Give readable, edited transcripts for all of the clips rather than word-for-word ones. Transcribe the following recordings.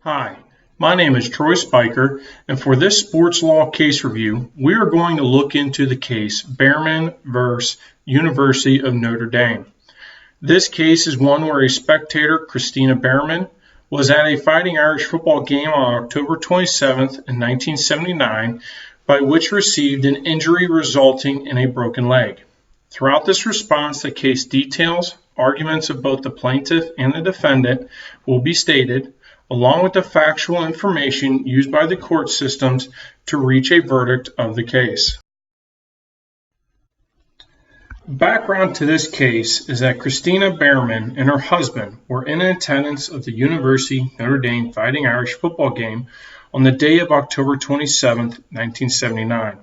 Hi, my name is Troy Spiker, and for this sports law case review, we are going to look into the case Behrman vs. University of Notre Dame. This case is one where a spectator, Christina Behrman, was at a Fighting Irish football game on October 27th in 1979, by which received an injury resulting in a broken leg. Throughout this response, the case details, arguments of both the plaintiff and the defendant will be stated, along with the factual information used by the court systems to reach a verdict of the case. Background to this case is that Christina Behrman and her husband were in attendance of the University Notre Dame Fighting Irish football game on the day of October 27, 1979.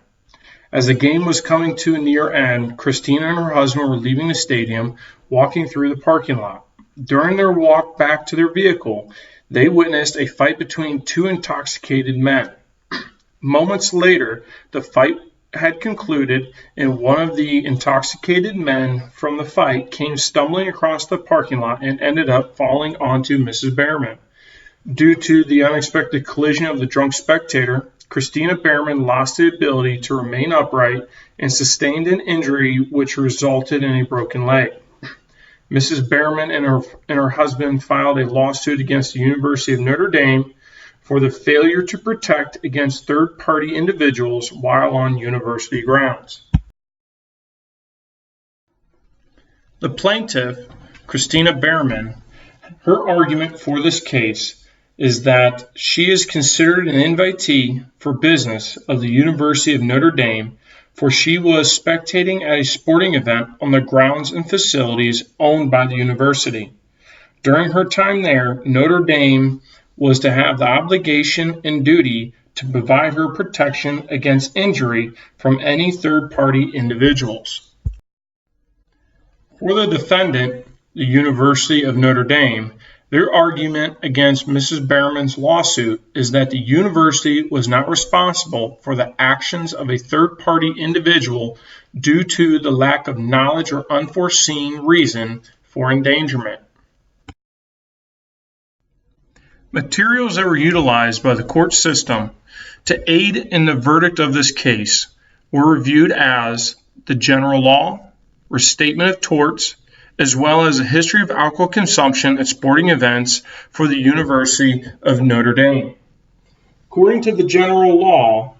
As the game was coming to a near end, Christina and her husband were leaving the stadium, walking through the parking lot. During their walk back to their vehicle, they witnessed a fight between two intoxicated men. Moments later, the fight had concluded, and one of the intoxicated men from the fight came stumbling across the parking lot and ended up falling onto Mrs. Behrman. Due to the unexpected collision of the drunk spectator, Christina Behrman lost the ability to remain upright and sustained an injury which resulted in a broken leg. Mrs. Behrman and her husband filed a lawsuit against the University of Notre Dame for the failure to protect against third-party individuals while on university grounds. The plaintiff, Christina Behrman, her argument for this case is that she is considered an invitee for business of the University of Notre Dame, for she was spectating at a sporting event on the grounds and facilities owned by the university. During her time there, Notre Dame was to have the obligation and duty to provide her protection against injury from any third-party individuals. For the defendant, the University of Notre Dame, their argument against Mrs. Behrman's lawsuit is that the university was not responsible for the actions of a third-party individual due to the lack of knowledge or unforeseen reason for endangerment. Materials that were utilized by the court system to aid in the verdict of this case were reviewed as the general law, restatement of torts, as well as a history of alcohol consumption at sporting events for the University of Notre Dame. According to the general law,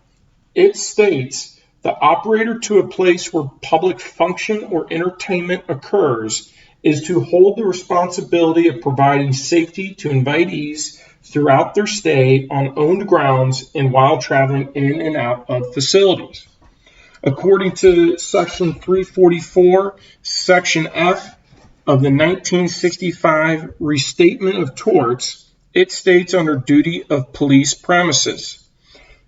it states the operator to a place where public function or entertainment occurs is to hold the responsibility of providing safety to invitees throughout their stay on owned grounds and while traveling in and out of facilities. According to Section 344, Section F, of the 1965 Restatement of Torts, it states under duty of police premises.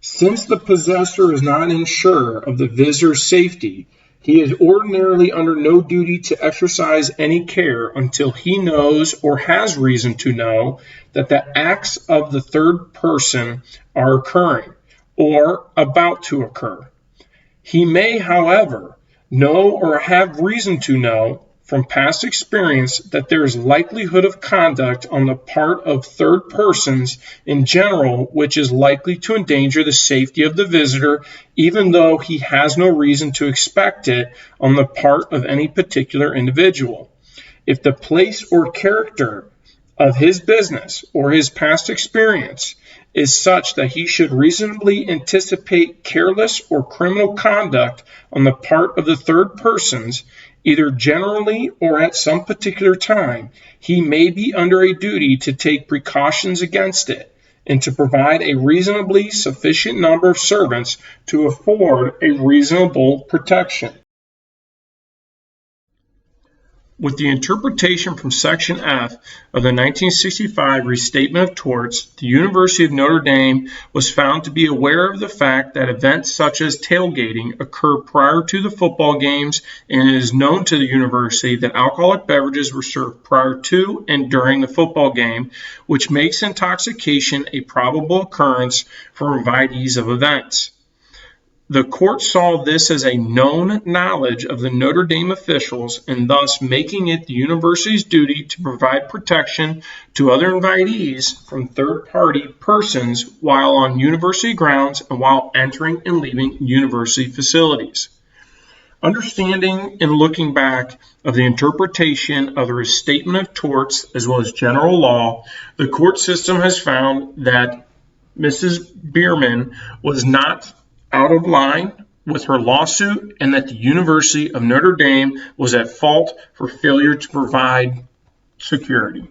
Since the possessor is not an insurer of the visitor's safety, he is ordinarily under no duty to exercise any care until he knows or has reason to know that the acts of the third person are occurring or about to occur. He may, however, know or have reason to know from past experience that there is likelihood of conduct on the part of third persons in general which is likely to endanger the safety of the visitor, even though he has no reason to expect it on the part of any particular individual. If the place or character of his business or his past experience is such that he should reasonably anticipate careless or criminal conduct on the part of the third persons, either generally or at some particular time, he may be under a duty to take precautions against it and to provide a reasonably sufficient number of servants to afford a reasonable protection. With the interpretation from Section F of the 1965 Restatement of Torts, the University of Notre Dame was found to be aware of the fact that events such as tailgating occur prior to the football games, and it is known to the university that alcoholic beverages were served prior to and during the football game, which makes intoxication a probable occurrence for invitees of events. The court saw this as a known knowledge of the Notre Dame officials and thus making it the university's duty to provide protection to other invitees from third-party persons while on university grounds and while entering and leaving university facilities. Understanding and looking back of the interpretation of the restatement of torts as well as general law, the court system has found that Mrs. Bierman was not out of line with her lawsuit and that the University of Notre Dame was at fault for failure to provide security.